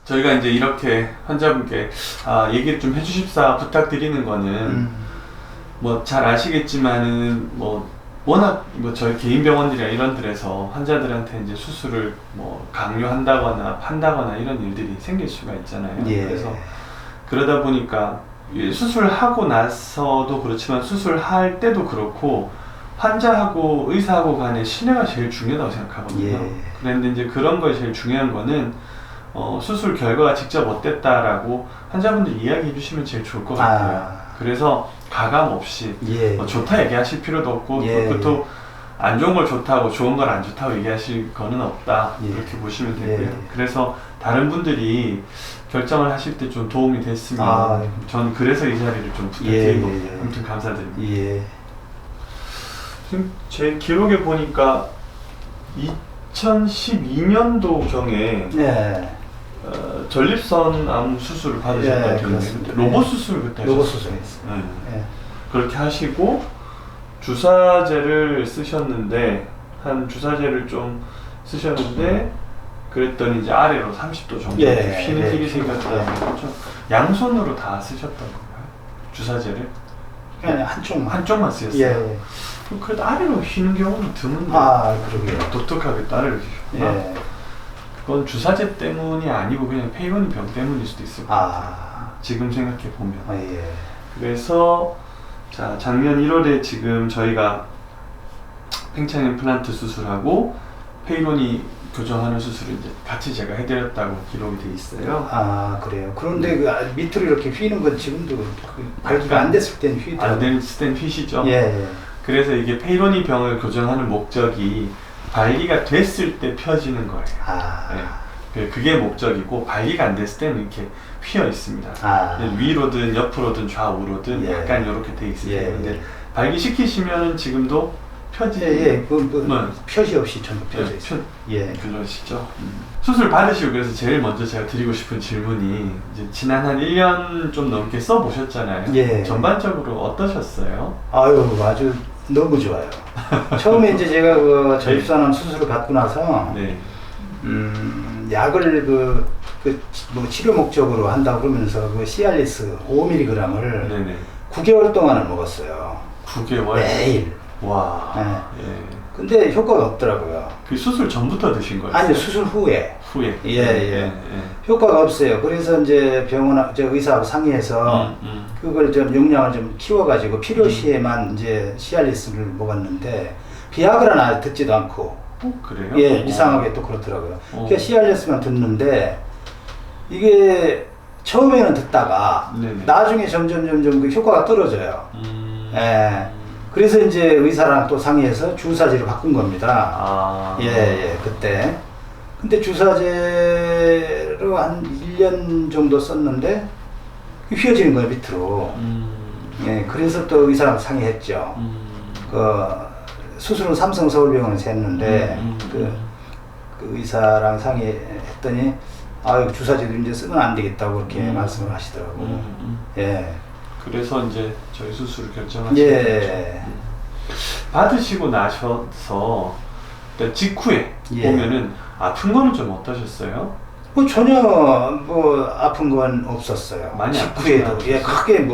저희가 이제 이렇게 환자분께 얘기를 좀 해주십사 부탁드리는 거는 뭐 잘 아시겠지만은 뭐 워낙 뭐 저희 개인 병원들이나 이런 데에서 환자들한테 이제 수술을 뭐 강요한다거나 판다거나 이런 일들이 생길 수가 있잖아요. 예. 그래서 그러다 보니까 수술하고 나서도 그렇지만 수술할 때도 그렇고 환자하고 의사하고 간의 신뢰가 제일 중요하다고 생각하거든요. 예. 그런데 이제 그런 거에 제일 중요한 거는 수술 결과가 직접 어땠다라고 환자분들이 이야기해 주시면 제일 좋을 것 같아요. 그래서 가감 없이 예. 좋다 얘기하실 필요도 없고 예. 그것도 안 좋은 걸 좋다고 좋은 걸 안 좋다고 얘기하실 거는 없다. 예. 그렇게 보시면 되고요. 예. 그래서 다른 분들이 결정을 하실 때 좀 도움이 됐으면 전 그래서 이 자리를 좀 부탁드린 겁니다. 아무튼 감사드립니다. 예. 지금 제 기록에 보니까 2012년도경에 네. 전립선 암 수술을 받으셨다고 예, 들었는데 로봇 수술 그때 로봇 하셨어요. 수술했어요. 네. 예. 그렇게 하시고 주사제를 쓰셨는데 주사제를 좀 쓰셨는데 그랬더니 이제 아래로 30도 정도 휘는 일이 생겼다는 거죠. 양손으로 다 쓰셨던 건가요? 주사제를? 아니, 한쪽만 쓰셨어요? 예. 그래도 아래로 휘는 경우는 드문데 그러게요. 독특하게 또 아래로 휘셨구나. 예. 그건 주사제 때문이 아니고 그냥 페이로니 병 때문일 수도 있을 것 같아요. 지금 생각해 보면. 예. 그래서 자 작년 1월에 지금 저희가 팽창 임플란트 수술하고 페이로니 교정하는 수술을 이제 같이 제가 해드렸다고 기록이 돼 있어요. 그래요. 그런데 그 밑으로 이렇게 휘는 건 지금도 발기가 안 됐을 땐 휘더라고요. 안 됐을 땐 휘시죠. 예. 그래서 이게 페이로니 병을 교정하는 목적이 발기가 됐을 때 펴지는 거예요. 네. 그게 목적이고 발기가 안 됐을 때는 이렇게 휘어 있습니다. 위로든 옆으로든 좌우로든 약간 이렇게 돼 있어요. 근데 발기 시키시면은 지금도 펴지. 펴시 없이 전부 펴져 있어요. 그러시죠. 수술 받으시고 그래서 제일 먼저 제가 드리고 싶은 질문이 이제 지난 한 1년 좀 넘게 써보셨잖아요. 예. 전반적으로 어떠셨어요? 아주 너무 좋아요. 처음에 이제 제가 그 전립선암 수술을 받고 나서 약을 뭐 치료 목적으로 한다고 그러면서 그 시알리스 5mg을 9개월 동안을 먹었어요. 9개월? 매일. 와. 예. 근데 효과가 없더라고요. 그 수술 전부터 드신 거예요? 아니, 수술 후에. 예. 효과가 없어요. 그래서 이제 의사하고 상의해서 그걸 좀 용량을 좀 키워가지고 필요시에만 이제 시알리스를 먹었는데 비아그라는 아직 듣지도 않고. 그래요? 예, 이상하게 또 그렇더라고요. 그러니까 시알리스만 듣는데 이게 처음에는 듣다가 나중에 점점 그 효과가 떨어져요. 예. 그래서 이제 의사랑 또 상의해서 주사제로 바꾼 겁니다. 그때. 근데 주사제로 한 1년 정도 썼는데 휘어지는 거예요, 밑으로. 예, 그래서 또 의사랑 상의했죠. 수술은 삼성 서울병원에서 했는데 그 의사랑 상의했더니 주사제도 이제 쓰면 안 되겠다고 그렇게 말씀을 하시더라고요. 예. 그래서 이제 저희 수술을 결정하신 거죠. 받으시고 나셔서 직후에 보면은 아픈 거는 좀 어떠셨어요? 전혀 아픈 건 없었어요. 많이 직후에도 크게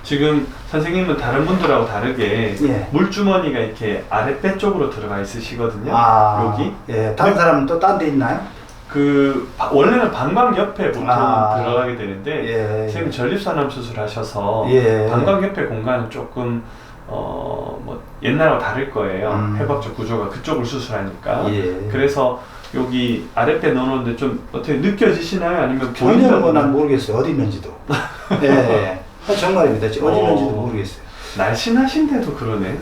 지금 선생님은 다른 분들하고 다르게 물주머니가 이렇게 아랫배 쪽으로 들어가 있으시거든요. 여기. 다른 사람은 또 딴 데 있나요? 원래는 방광 옆에 보통 들어가게 되는데 선생님 전립선암 수술하셔서 방광 옆에 공간은 조금 옛날하고 다를 거예요. 해박적 구조가 그쪽을 수술하니까. 그래서 여기 아랫배 넣어놓는데 좀 어떻게 느껴지시나요? 아니면 전혀 난 모르겠어요. 어디 있는지도. 정말입니다. 어디 있는지도 모르겠어요. 날씬하신데도 그러네.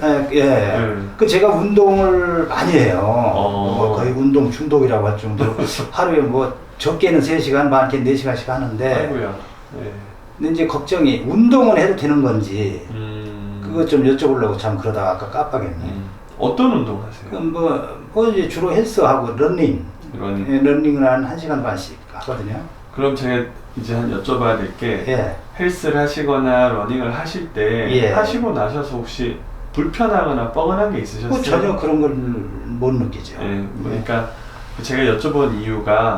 그 제가 운동을 많이 해요. 거의 운동 중독이라고 할 정도로 하루에 적게는 3시간, 많게는 4시간씩 하는데. 아이고야. 근데 이제 걱정이 운동은 해도 되는 건지 그거 좀 여쭤보려고 참 그러다가 아까 깜빡했네. 어떤 운동 하세요? 이제 주로 헬스하고 러닝을 한 1시간 반씩 하거든요. 그럼 제가 이제 여쭤봐야 될 게 헬스를 하시거나 러닝을 하실 때 하시고 나셔서 혹시 불편하거나 뻐근한 게 있으셨어요? 전혀 그런 걸 못 느끼죠. 그러니까 제가 여쭤본 이유가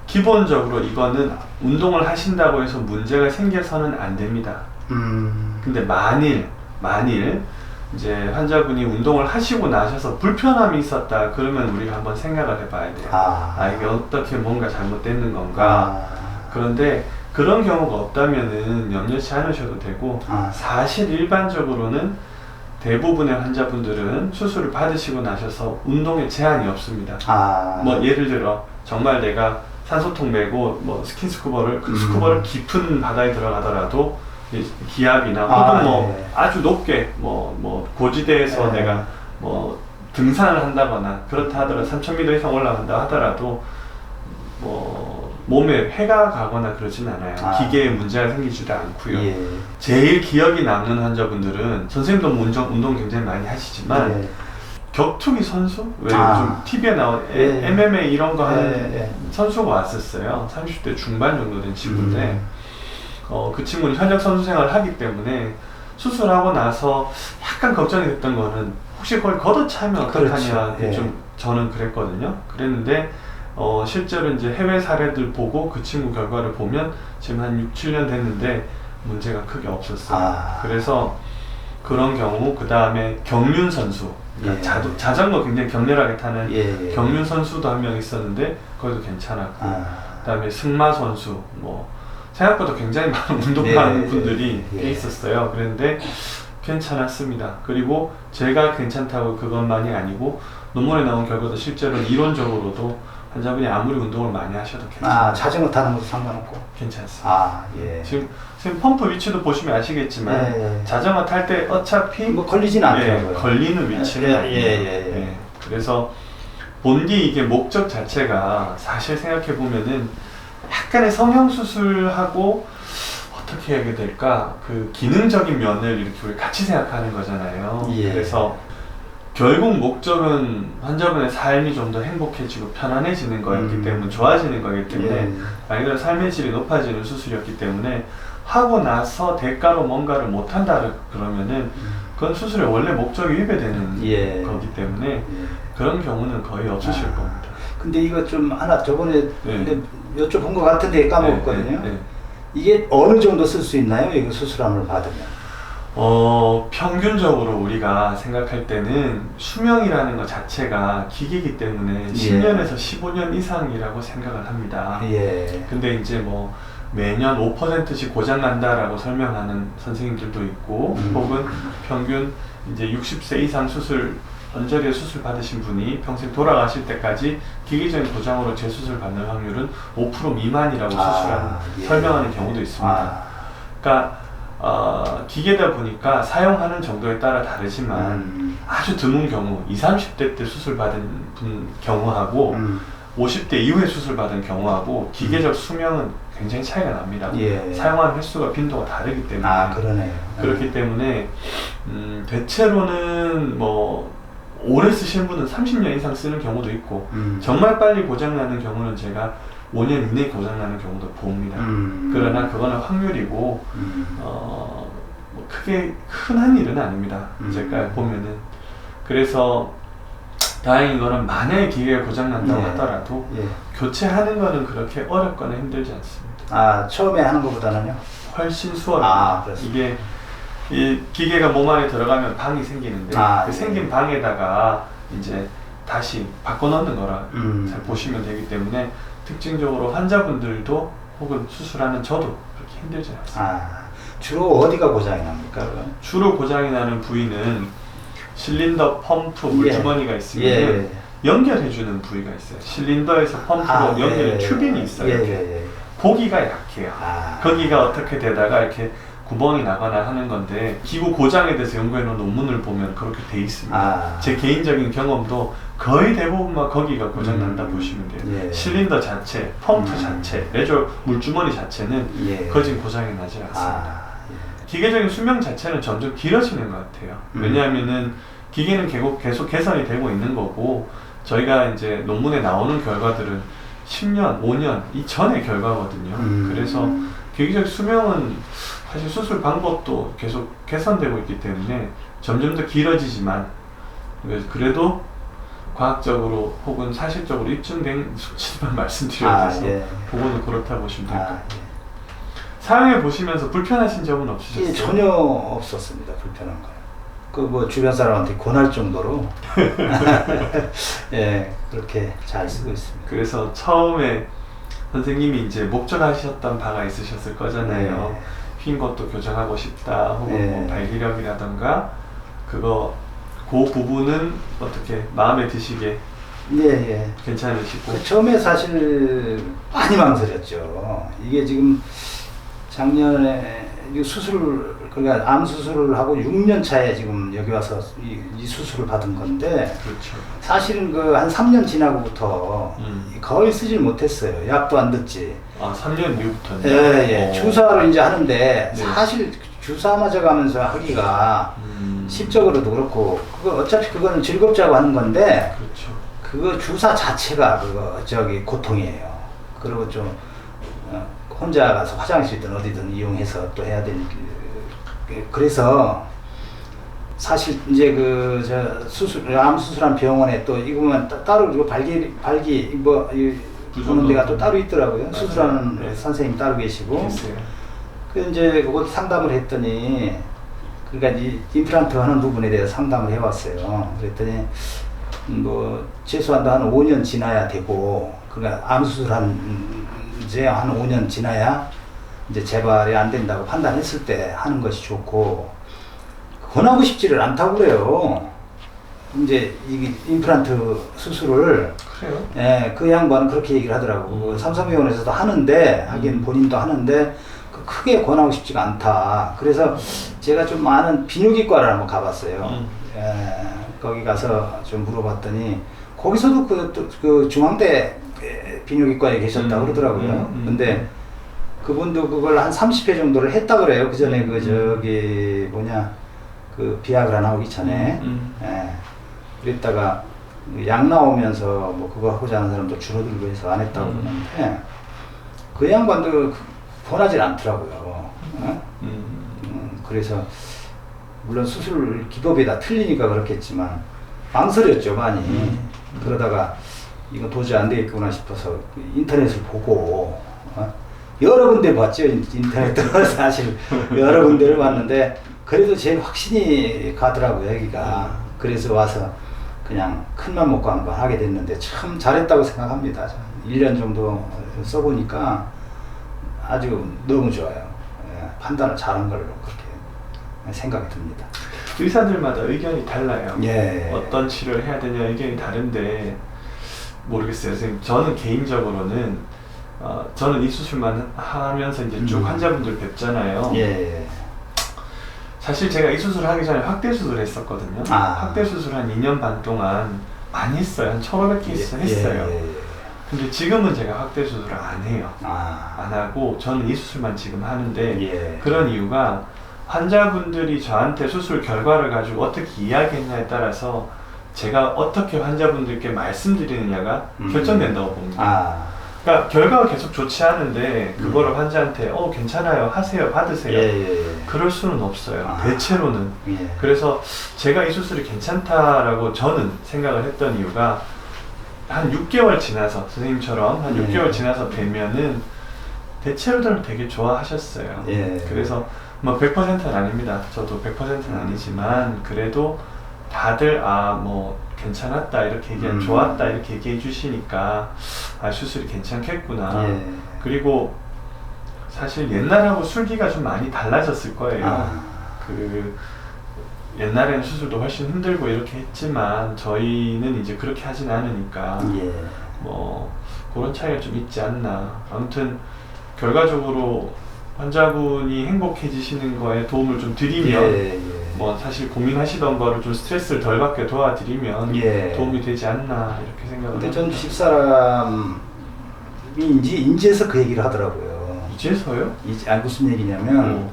기본적으로 이거는 운동을 하신다고 해서 문제가 생겨서는 안 됩니다. 근데 만일 이제 환자분이 운동을 하시고 나셔서 불편함이 있었다 그러면 우리가 한번 생각을 해봐야 돼요. 이게 어떻게 뭔가 잘못됐는 건가. 그런데 그런 경우가 없다면은 염려치 않으셔도 되고, 사실 일반적으로는 대부분의 환자분들은 수술을 받으시고 나셔서 운동에 제한이 없습니다. 뭐 예를 들어 정말 내가 산소통 메고 뭐 스킨스쿠버를 스쿠버를 깊은 바다에 들어가더라도 기압이나 혹은 뭐 아주 높게 뭐 고지대에서 내가 뭐 등산을 한다거나 그렇다 하더라도 3000m 이상 올라간다 하더라도 뭐 몸에 해가 가거나 그러진 않아요. 기계에 문제가 생기지도 않고요. 제일 기억이 남는 환자분들은 선생님도 운동 굉장히 많이 하시지만 격투기 선수? 왜 요즘 TV에 나온 MMA 이런 거 하는 선수가 왔었어요. 30대 중반 정도 된 친구인데 그 친구는 현역 선수 생활을 하기 때문에 수술하고 나서 약간 걱정이 됐던 거는 혹시 그걸 걷어차면 어떡하냐. 좀 저는 그랬거든요. 그랬는데 실제로 이제 해외 사례들 보고 그 친구 결과를 보면 지금 한 6, 7년 됐는데 문제가 크게 없었어요. 그래서 그런 경우, 그 다음에 경륜 선수, 그러니까 자전거 굉장히 격렬하게 타는 경륜 선수도 한 명 있었는데 거기도 괜찮았고, 그 다음에 승마 선수, 뭐 생각보다 굉장히 많은 운동하는 분들이 꽤 있었어요. 그런데 괜찮았습니다. 그리고 제가 괜찮다고 그것만이 아니고 논문에 나온 결과도 실제로는 이론적으로도 환자분이 아무리 운동을 많이 하셔도 괜찮아요. 자전거 타는 것도 상관없고 괜찮습니다. 지금 펌프 위치도 보시면 아시겠지만 자전거 탈 때 어차피 뭐 걸리진 않더라고요. 걸리는 위치는 그래서 본디 이게 목적 자체가 사실 생각해 보면은 약간의 성형수술하고 어떻게 해야 될까, 그 기능적인 면을 이렇게 우리 같이 생각하는 거잖아요. 그래서 결국 목적은 환자분의 삶이 좀 더 행복해지고 편안해지는 거였기 때문에, 좋아지는 거기 때문에 말 그대로 삶의 질이 높아지는 수술이었기 때문에 하고 나서 대가로 뭔가를 못한다 그러면은 그건 수술의 원래 목적이 위배되는 거기 때문에 그런 경우는 거의 없으실 겁니다. 근데 이거 좀 하나 저번에 여쭤본 것 같은데 까먹었거든요. 이게 어느 정도 쓸 수 있나요? 이거 수술함을 받으면? 평균적으로 우리가 생각할 때는 수명이라는 것 자체가 기계이기 때문에 10년에서 15년 이상이라고 생각을 합니다. 근데 이제 뭐 매년 5%씩 고장난다라고 설명하는 선생님들도 있고, 혹은 평균 이제 60세 이상 언저리에 수술 받으신 분이 평생 돌아가실 때까지 기계적인 고장으로 재수술 받는 확률은 5% 미만이라고 설명하는 경우도 있습니다. 그러니까 기계다 보니까 사용하는 정도에 따라 다르지만 아주 드문 경우 20, 30대 때 수술 받은 분 경우하고 50대 이후에 수술 받은 경우하고 기계적 수명은 굉장히 차이가 납니다. 사용하는 횟수가 빈도가 다르기 때문에. 그렇기 때문에 대체로는 뭐 오래 쓰시는 분은 30년 이상 쓰는 경우도 있고 정말 빨리 고장나는 경우는 제가 5년 이내에 고장나는 경우도 봅니다. 그러나 그거는 확률이고 뭐 크게 흔한 일은 아닙니다. 제가 보면은. 그래서 다행인 거는 만약에 기계가 고장난다고 하더라도 교체하는 거는 그렇게 어렵거나 힘들지 않습니다. 처음에 하는 것보다는요? 훨씬 수월합니다. 이게 이 기계가 몸 안에 들어가면 방이 생기는데 그 생긴 방에다가 이제 다시 바꿔 넣는 거라 잘 보시면 되기 때문에 특징적으로 환자분들도 혹은 수술하는 저도 그렇게 힘들지 않습니다. 주로 어디가 고장이 납니까? 주로 고장이 나는 부위는 실린더, 펌프, 물주머니가 있으면 연결해주는 부위가 있어요. 실린더에서 펌프로 연결해 튜빙이 있어요. 보기가 약해요. 거기가 어떻게 되다가 이렇게 구멍이 나거나 하는 건데, 기구 고장에 대해서 연구해놓은 논문을 보면 그렇게 돼 있습니다. 제 개인적인 경험도 거의 대부분만 거기가 고장난다 보시면 돼요. 실린더 자체, 펌프 자체, 레저 물주머니 자체는 거진 고장이 나지 않습니다. 기계적인 수명 자체는 점점 길어지는 것 같아요. 왜냐하면은 기계는 계속 개선이 되고 있는 거고, 저희가 이제 논문에 나오는 결과들은 10년, 5년 이전의 결과거든요. 그래서 기계적 수명은 사실 수술 방법도 계속 개선되고 있기 때문에 점점 더 길어지지만, 그래도 과학적으로 혹은 사실적으로 입증된 수치만 말씀드려서 예. 보고는 그렇다 보시면 될 것 같아요. 예. 사용해 보시면서 불편하신 점은 없으셨어요? 예, 전혀 없었습니다. 불편한 거요. 그 뭐 주변 사람한테 권할 정도로 예, 그렇게 잘 쓰고 있습니다. 그래서 처음에 선생님이 이제 목적하셨던 바가 있으셨을 거잖아요. 휜 것도 교정하고 싶다, 혹은 뭐 발기력이라던가 그 부분은 어떻게 마음에 드시게 괜찮으시고. 그 처음에 사실 많이 망설였죠. 이게 지금 작년에 그러니까 암 수술을 하고 6년 차에 지금 여기 와서 이 수술을 받은 건데, 그렇죠. 사실은 그 한 3년 지나고부터 거의 쓰질 못했어요. 약도 안 듣지. 아, 3년 이후부터는? 예. 주사로 이제 하는데, 사실 주사 맞아가면서 하기가 심적으로도 그렇고, 어차피 그거는 즐겁자고 하는 건데, 그렇죠. 그거 주사 자체가 고통이에요. 그리고 좀 혼자 가서 화장실이든 어디든 이용해서 또 해야 되니까. 그래서 사실 이제 암 수술한 병원에 또 이거만 따로 발기 보는 데가 또 따로 있더라고요. 맞아요. 수술하는 선생님 따로 계시고. 그 이제 그거 상담을 했더니, 그러니까 이 임플란트 하는 부분에 대해서 상담을 해왔어요. 그랬더니 뭐 최소한 한 5년 지나야 되고, 그러니까 암 수술한 이제 한 5년 지나야 이제 재발이 안 된다고 판단했을 때 하는 것이 좋고, 권하고 싶지를 않다고 그래요. 이제 이 임플란트 수술을. 그래요? 예, 그 양반은 그렇게 얘기를 하더라고. 삼성병원에서도 하는데, 하긴 본인도 하는데, 크게 권하고 싶지가 않다. 그래서 제가 좀 아는 비뇨기과를 한번 가봤어요. 예, 거기 가서 좀 물어봤더니, 거기서도 그 중앙대 비뇨기과에 계셨다고 그러더라고요. 근데 그분도 그걸 한 30회 정도를 했다 그래요. 그 전에 그 비아그라 나오기 전에. 예. 그랬다가 약 나오면서 뭐 그거 하고자 하는 사람도 줄어들고 해서 안 했다고 그러는데, 그 양반도 권하지 않더라고요. 그래서 물론 수술 기법이 다 틀리니까 그렇겠지만 망설였죠, 많이. 그러다가 이거 도저히 안 되겠구나 싶어서 인터넷을 보고 여러 군데 봤죠. 인터넷으로 사실 여러 군데를 봤는데, 그래도 제일 확신이 가더라고요, 여기가. 그래서 와서 그냥 큰맘 먹고 한번 하게 됐는데 참 잘했다고 생각합니다. 1년 정도 써보니까 아주 너무 좋아요. 판단을 잘한 걸로 그렇게 생각이 듭니다. 의사들마다 의견이 달라요. 예. 어떤 치료를 해야 되냐 의견이 다른데, 모르겠어요. 선생님, 저는 개인적으로는 저는 이 수술만 하면서 이제 쭉 환자분들 뵙잖아요. 예. 사실 제가 이 수술을 하기 전에 확대 수술을 했었거든요. 확대 수술 한 2년 반 동안 많이 했어요. 한 1,500케이스 했어요. 근데 지금은 제가 확대 수술을 안 해요. 안 하고 저는 이 수술만 지금 하는데, 그런 이유가 환자분들이 저한테 수술 결과를 가지고 어떻게 이야기했냐에 따라서 제가 어떻게 환자분들께 말씀드리느냐가 결정된다고 봅니다. 그러니까 결과가 계속 좋지 않은데 그거를 환자한테 괜찮아요, 하세요, 받으세요, 그럴 수는 없어요. 대체로는. 그래서 제가 이 수술이 괜찮다라고 저는 생각을 했던 이유가, 한 6개월 지나서 선생님처럼 한 6개월 지나서 뵈면은 대체로들 되게 좋아하셨어요. 그래서 뭐 100%는 아닙니다. 저도 100%는 아니지만 그래도 다들 뭐 괜찮았다 이렇게 좋았다 이렇게 얘기해 주시니까 수술이 괜찮겠구나. 그리고 사실 옛날하고 술기가 좀 많이 달라졌을 거예요. 그 옛날에는 수술도 훨씬 힘들고 이렇게 했지만 저희는 이제 그렇게 하진 않으니까 뭐 그런 차이가 좀 있지 않나. 아무튼 결과적으로 환자분이 행복해지시는 거에 도움을 좀 드리면 뭐 사실 고민하시던 거를 좀 스트레스를 덜 받게 도와드리면 도움이 되지 않나 이렇게 생각을 근데 전 집사람이 인지에서 그 얘기를 하더라고요. 이제서요? 무슨 얘기냐면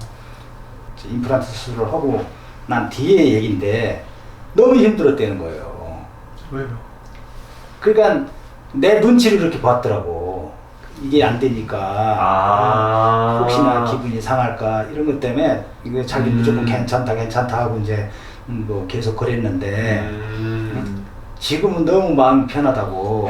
임플란트 수술을 하고 난 뒤에 얘기인데 너무 힘들었다는 거예요. 왜요? 그러니까 내 눈치를 그렇게 봤더라고. 이게 안 되니까 혹시나 기분이 상할까 이런 것 때문에 이거 자기 무조건 괜찮다 하고 이제 뭐 계속 그랬는데 지금은 너무 마음이 편하다고.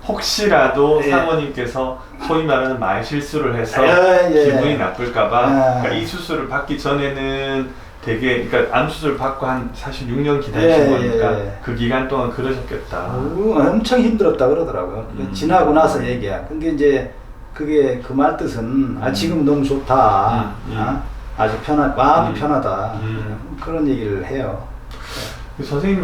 혹시라도 사모님께서 소위 말하는 말 실수를 해서 기분이 나쁠까봐 그러니까 이 수술을 받기 전에는 되게 그러니까 암 수술 받고 한 사실 6년 기다리신 거니까 그 기간 동안 그러셨겠다. 엄청 힘들었다 그러더라고요. 지나고 나서 얘기야. 근데 이제 그게 그 말 뜻은 지금 너무 좋다. 아주 마음이 편하다. 그런 얘기를 해요. 선생님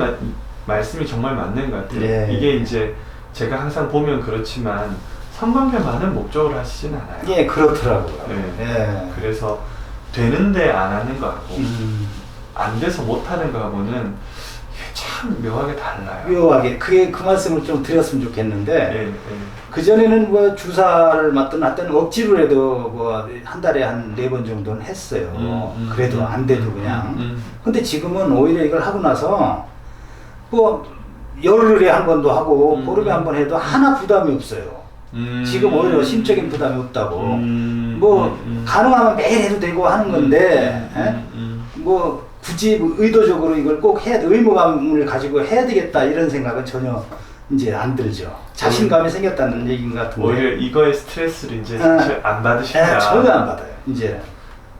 말씀이 정말 맞는 것 같아요. 이게 이제 제가 항상 보면 그렇지만 성관계만은 목적으로 하시진 않아요. 예, 그렇더라고요. 그래서 되는데 안 하는 거하고 안 돼서 못 하는 거하고는 참 묘하게 달라요. 묘하게. 그 말씀을 좀 드렸으면 좋겠는데 그 전에는 뭐 주사를 맞든 하여튼 억지로 해도 뭐 한 달에 한 4번 정도는 했어요. 그래도 안 돼도 그냥. 근데 지금은 오히려 이걸 하고 나서 뭐 열흘에 한 번도 하고 보름에 한 번 해도 하나 부담이 없어요. 지금 오히려 심적인 부담이 없다고. 뭐 가능하면 매일 해도 되고 하는 건데 뭐 굳이 뭐 의도적으로 이걸 꼭 해야 돼, 의무감을 가지고 해야 되겠다 이런 생각은 전혀 이제 안 들죠. 자신감이 생겼다는 얘기인 것 같은데 오히려 이거의 스트레스를 이제 사실 안 받으신다. 전혀 안 받아요 이제.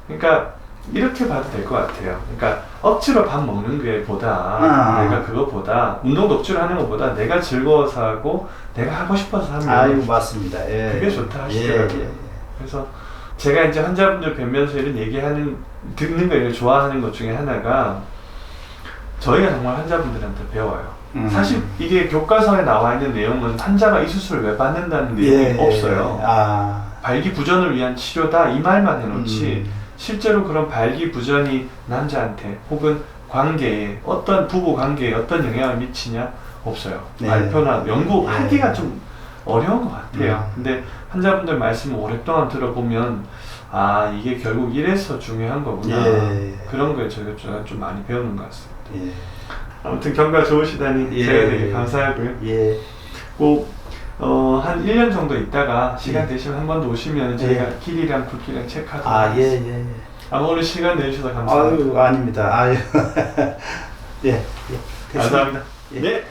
그러니까 이렇게 봐도 될 것 같아요. 그러니까 억지로 밥 먹는 게 보다 내가 그거보다 운동도 억지로 하는 것보다 내가 즐거워서 하고 내가 하고 싶어서 하면 아유 맞습니다. 그게 좋다 하시더라고요. 그래서 제가 이제 환자분들 뵈면서 이런 얘기하는 듣는 걸 좋아하는 것 중에 하나가 저희가 정말 환자분들한테 배워요. 사실 이게 교과서에 나와 있는 내용은 환자가 이 수술을 왜 받는다는 내용이 없어요. 발기부전을 위한 치료다 이 말만 해놓지 실제로 그런 발기부전이 남자한테 혹은 관계에 어떤 부부 관계에 어떤 영향을 미치냐 없어요. 발표나 연구하기가 좀 어려운 것 같아요. 근데 환자분들 말씀을 오랫동안 들어보면 이게 결국 이래서 중요한 거구나. 그런 걸 제가 좀 많이 배우는 것 같습니다. 아무튼 경과 좋으시다니 제가 되게 감사하고요. 꼭 한 1년 정도 있다가 시간 되시면 한 번 더 오시면 저희가 길이랑 굵기랑 체크하도록 하겠습니다. 오늘 시간 내주셔서 감사합니다. 아닙니다. 감사합니다. 네.